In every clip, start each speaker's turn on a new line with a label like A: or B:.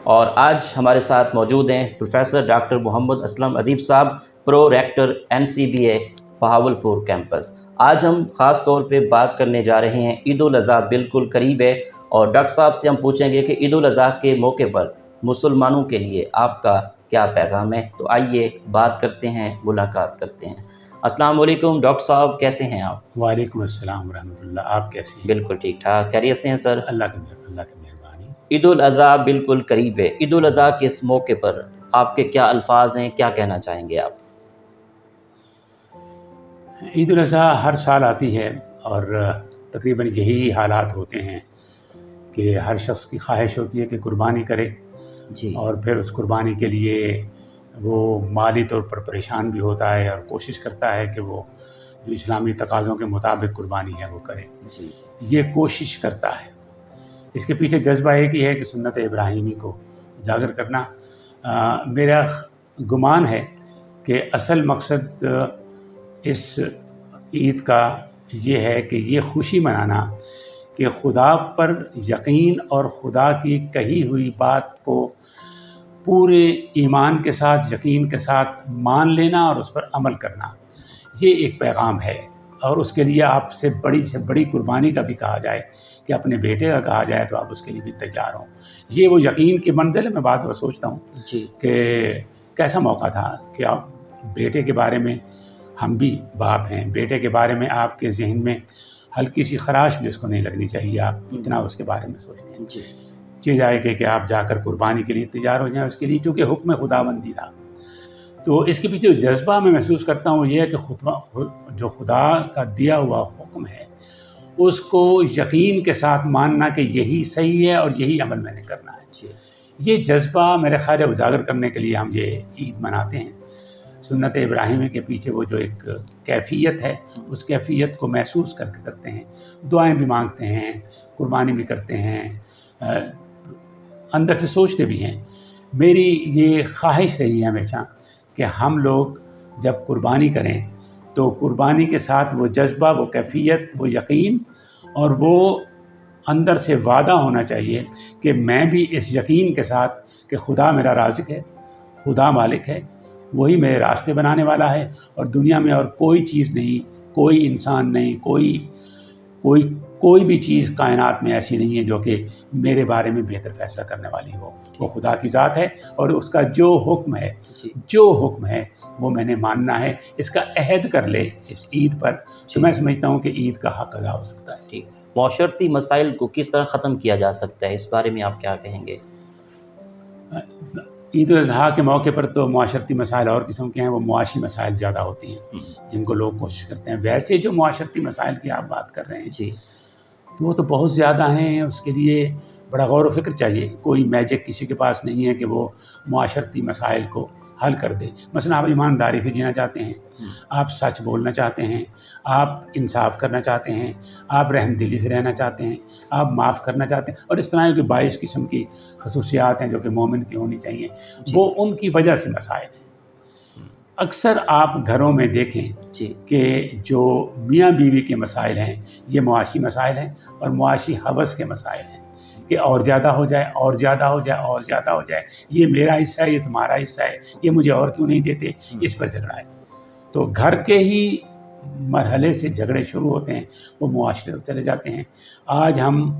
A: اور آج ہمارے ساتھ موجود ہیں پروفیسر ڈاکٹر محمد اسلم ادیب صاحب، پرو ریکٹر NCBA بہاولپور کیمپس۔ آج ہم خاص طور پہ بات کرنے جا رہے ہیں، عید الاضحیٰ بالکل قریب ہے اور ڈاکٹر صاحب سے ہم پوچھیں گے کہ عید الاضحیٰ کے موقع پر مسلمانوں کے لیے آپ کا کیا پیغام ہے۔ تو آئیے بات کرتے ہیں، ملاقات کرتے ہیں۔ السلام علیکم ڈاکٹر صاحب، کیسے ہیں آپ؟
B: وعلیکم السلام ورحمۃ اللہ، آپ کیسے ہیں؟
A: بالکل ٹھیک ٹھاک، خیریت سے ہیں سر؟
B: اللہ کی مہربانی۔
A: عید الاضحیٰ بالکل قریب ہے، عید الاضحیٰ کے اس موقع پر آپ کے کیا الفاظ ہیں، کیا کہنا چاہیں گے آپ؟
B: عید الاضحیٰ ہر سال آتی ہے اور تقریباً یہی حالات ہوتے ہیں کہ ہر شخص کی خواہش ہوتی ہے کہ قربانی کرے،
A: جی،
B: اور پھر اس قربانی کے لیے وہ مالی طور پر پریشان بھی ہوتا ہے اور کوشش کرتا ہے کہ وہ جو اسلامی تقاضوں کے مطابق قربانی ہے وہ کرے۔
A: جی،
B: یہ کوشش کرتا ہے، اس کے پیچھے جذبہ ایک ہی ہے کہ سنت ابراہیمی کو اجاگر کرنا۔ میرا گمان ہے کہ اصل مقصد اس عید کا یہ ہے کہ یہ خوشی منانا کہ خدا پر یقین اور خدا کی کہی ہوئی بات کو پورے ایمان کے ساتھ، یقین کے ساتھ مان لینا اور اس پر عمل کرنا، یہ ایک پیغام ہے۔ اور اس کے لیے آپ سے بڑی قربانی کا بھی کہا جائے کہ اپنے بیٹے کا کہا جائے تو آپ اس کے لیے بھی تیار ہوں۔ یہ وہ یقین کی منزل ہے۔ میں بات وہ سوچتا ہوں
A: جی،
B: کہ کیسا موقع تھا کہ آپ بیٹے کے بارے میں، ہم بھی باپ ہیں، بیٹے کے بارے میں آپ کے ذہن میں ہلکی سی خراش بھی اس کو نہیں لگنی چاہیے، آپ اتنا اس کے بارے میں سوچتے ہیں۔
A: جی،
B: چیز آئے کہ آپ جا کر قربانی کے لیے تیار ہو جائیں، اس کے لیے چونکہ حکم خداوندی تھا۔ تو اس کے پیچھے جو جذبہ میں محسوس کرتا ہوں یہ ہے کہ جو خدا کا دیا ہوا حکم ہے اس کو یقین کے ساتھ ماننا کہ یہی صحیح ہے اور یہی عمل میں نے کرنا ہے۔
A: جی،
B: یہ جذبہ میرے خیال ہے اجاگر کرنے کے لیے ہم یہ عید مناتے ہیں۔ سنت ابراہیمی کے پیچھے وہ جو ایک کیفیت ہے، اس کیفیت کو محسوس کر کے کرتے ہیں، دعائیں بھی مانگتے ہیں، قربانی بھی کرتے ہیں، اندر سے سوچتے بھی ہیں۔ میری یہ خواہش رہی ہے ہمیشہ کہ ہم لوگ جب قربانی کریں تو قربانی کے ساتھ وہ جذبہ، وہ کیفیت، وہ یقین اور وہ اندر سے وعدہ ہونا چاہیے کہ میں بھی اس یقین کے ساتھ کہ خدا میرا رازق ہے، خدا مالک ہے، وہی میرے راستے بنانے والا ہے، اور دنیا میں اور کوئی چیز نہیں، کوئی انسان نہیں، کوئی بھی چیز کائنات میں ایسی نہیں ہے جو کہ میرے بارے میں بہتر فیصلہ کرنے والی ہو۔ وہ خدا کی ذات ہے اور اس کا جو حکم ہے وہ میں نے ماننا ہے۔ اس کا عہد کر لے اس عید پر تو میں سمجھتا ہوں کہ عید کا حق ادا ہو سکتا ہے۔
A: ٹھیک، معاشرتی مسائل کو کس طرح ختم کیا جا سکتا ہے، اس بارے میں آپ کیا کہیں گے؟
B: عید الاضحیٰ کے موقع پر تو معاشرتی مسائل اور قسم کے ہیں، وہ معاشی مسائل زیادہ ہوتی ہیں جن کو لوگ کوشش کرتے ہیں۔ ویسے جو معاشرتی مسائل کی آپ بات کر رہے ہیں
A: جی،
B: تو وہ تو بہت زیادہ ہیں، اس کے لیے بڑا غور و فکر چاہیے۔ کوئی میجک کسی کے پاس نہیں ہے کہ وہ معاشرتی مسائل کو حل کر دے۔ مثلا آپ ایمانداری سے جینا چاہتے ہیں، آپ سچ بولنا چاہتے ہیں، آپ انصاف کرنا چاہتے ہیں، آپ رحم دلی سے رہنا چاہتے ہیں، آپ معاف کرنا چاہتے ہیں، اور اس طرح کے 22 قسم کی خصوصیات ہیں جو کہ مومن کی ہونی چاہیے، وہ ان کی وجہ سے مسائل ہیں۔ اکثر آپ گھروں میں دیکھیں
A: جی،
B: کہ جو میاں بیوی کے مسائل ہیں یہ معاشی مسائل ہیں اور معاشی ہوس کے مسائل ہیں کہ اور زیادہ ہو جائے، اور زیادہ ہو جائے، اور زیادہ ہو جائے، یہ میرا حصہ ہے، یہ تمہارا حصہ ہے، یہ مجھے اور کیوں نہیں دیتے، اس پر جھگڑا ہے۔ تو گھر کے ہی مرحلے سے جھگڑے شروع ہوتے ہیں، وہ معاشرے میں چلے جاتے ہیں۔ آج ہم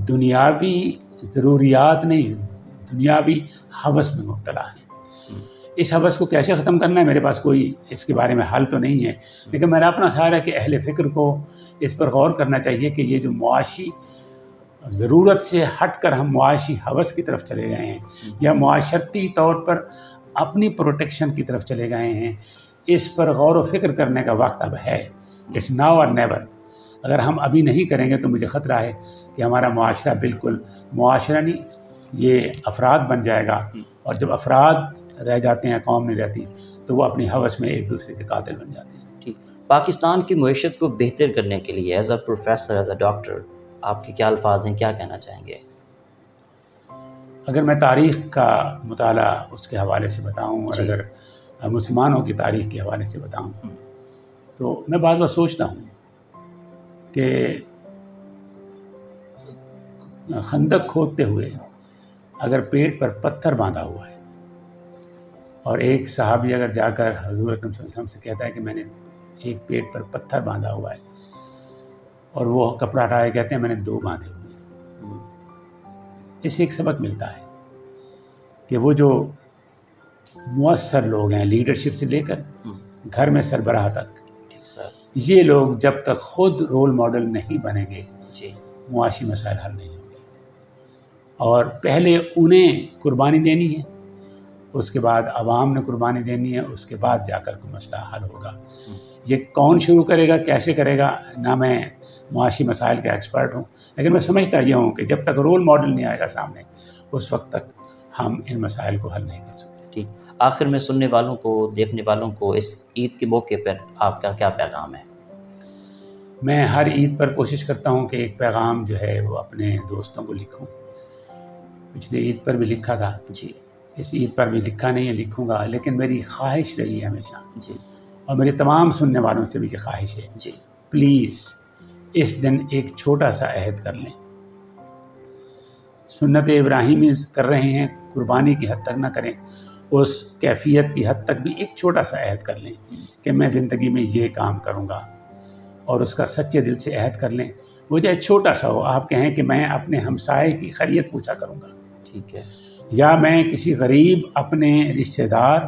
B: دنیاوی ضروریات نہیں، دنیاوی ہوس میں مبتلا ہیں۔ اس ہوس کو کیسے ختم کرنا ہے، میرے پاس کوئی اس کے بارے میں حل تو نہیں ہے، لیکن میرا اپنا خیال ہے کہ اہل فکر کو اس پر غور کرنا چاہیے کہ یہ جو معاشی ضرورت سے ہٹ کر ہم معاشی ہوس کی طرف چلے گئے ہیں یا معاشرتی طور پر اپنی پروٹیکشن کی طرف چلے گئے ہیں، اس پر غور و فکر کرنے کا وقت اب ہے۔ اٹس ناؤ اور نیور۔ اگر ہم ابھی نہیں کریں گے تو مجھے خطرہ ہے کہ ہمارا معاشرہ بالکل معاشرہ نہیں، یہ افراد بن جائے گا، اور جب افراد رہ جاتے ہیں، قوم نہیں رہتی، تو وہ اپنی ہوس میں ایک دوسرے کے قاتل بن جاتے ہیں۔
A: ٹھیک، پاکستان کی معیشت کو بہتر کرنے کے لیے as a professor, as a doctor, آپ کے کیا الفاظ ہیں، کیا کہنا چاہیں گے؟
B: اگر میں تاریخ کا مطالعہ اس کے حوالے سے بتاؤں اور اگر مسلمانوں کی تاریخ کے حوالے سے بتاؤں تو میں بعض بار سوچتا ہوں کہ خندق کھودتے ہوئے اگر پیٹ پر پتھر باندھا ہوا ہے اور ایک صحابی اگر جا کر حضور اکرم صلی اللہ علیہ وسلم سے کہتا ہے کہ میں نے ایک پیٹ پر پتھر باندھا ہوا ہے اور وہ کپڑا ہٹائے کہتے ہیں میں نے 2 باندھے ہوئے ہیں، اس سے ایک سبق ملتا ہے کہ وہ جو مؤثر لوگ ہیں لیڈرشپ سے لے کر گھر میں سربراہ تک، یہ لوگ جب تک خود رول ماڈل نہیں بنیں گے
A: جی
B: معاشی مسائل حل نہیں ہوں گے، اور پہلے انہیں قربانی دینی ہے، اس کے بعد عوام نے قربانی دینی ہے، اس کے بعد جا کر کوئی مسئلہ حل ہوگا۔ یہ کون شروع کرے گا، کیسے کرے گا، نہ میں معاشی مسائل کا ایکسپرٹ ہوں، لیکن میں سمجھتا یہ ہوں کہ جب تک رول ماڈل نہیں آئے گا سامنے اس وقت تک ہم ان مسائل کو حل نہیں کر سکتے۔
A: ٹھیک، آخر میں سننے والوں کو، دیکھنے والوں کو اس عید کے موقع پر آپ کا کیا پیغام ہے؟
B: میں ہر عید پر کوشش کرتا ہوں کہ ایک پیغام جو ہے وہ اپنے دوستوں کو لکھوں، پچھلے عید پر بھی لکھا تھا،
A: جی
B: اس عید پر بھی لکھا نہیں ہے، لکھوں گا، لیکن میری خواہش رہی ہے ہمیشہ،
A: جی
B: اور میری تمام سننے والوں سے بھی یہ خواہش ہے،
A: جی
B: پلیز اس دن ایک چھوٹا سا عہد کر لیں، سنت ابراہیمی کر رہے ہیں، قربانی کی حد تک نہ کریں، اس کیفیت کی حد تک بھی ایک چھوٹا سا عہد کر لیں کہ میں زندگی میں یہ کام کروں گا، اور اس کا سچے دل سے عہد کر لیں، وہ چاہے چھوٹا سا ہو، آپ کہیں کہ میں اپنے ہمسائے کی خیریت پوچھا کروں گا،
A: ٹھیک ہے،
B: یا میں کسی غریب اپنے رشتہ دار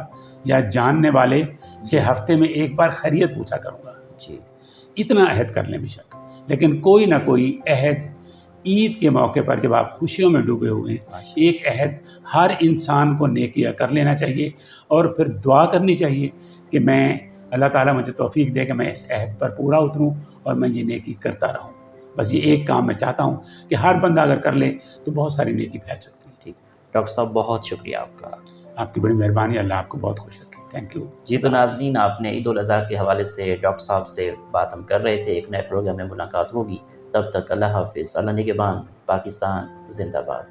B: یا جاننے والے سے ہفتے میں ایک بار خیریت پوچھا کروں گا،
A: جی
B: اتنا عہد کر لیں بے شک، لیکن کوئی نہ کوئی عہد عید کے موقع پر جب آپ خوشیوں میں ڈوبے ہوئے ہیں، ایک عہد ہر انسان کو نیکیاں کر لینا چاہیے، اور پھر دعا کرنی چاہیے کہ میں اللہ تعالیٰ مجھے توفیق دے کہ میں اس عہد پر پورا اتروں اور میں یہ نیکی کرتا رہوں۔ بس یہ ایک کام میں چاہتا ہوں کہ ہر بندہ اگر کر لے تو بہت ساری نیکی پھیل سکتی ہے۔
A: ٹھیک، ڈاکٹر صاحب بہت شکریہ آپ کا۔
B: آپ کی بڑی مہربانی، اللہ آپ کو بہت خوش رکھے، تھینک یو۔
A: جی تو ناظرین، آپ نے عید الاضحیٰ کے حوالے سے ڈاکٹر صاحب سے بات ہم کر رہے تھے، ایک نئے پروگرام میں ملاقات ہوگی، تب تک اللہ حافظ، اللہ نگہبان، پاکستان زندہ باد۔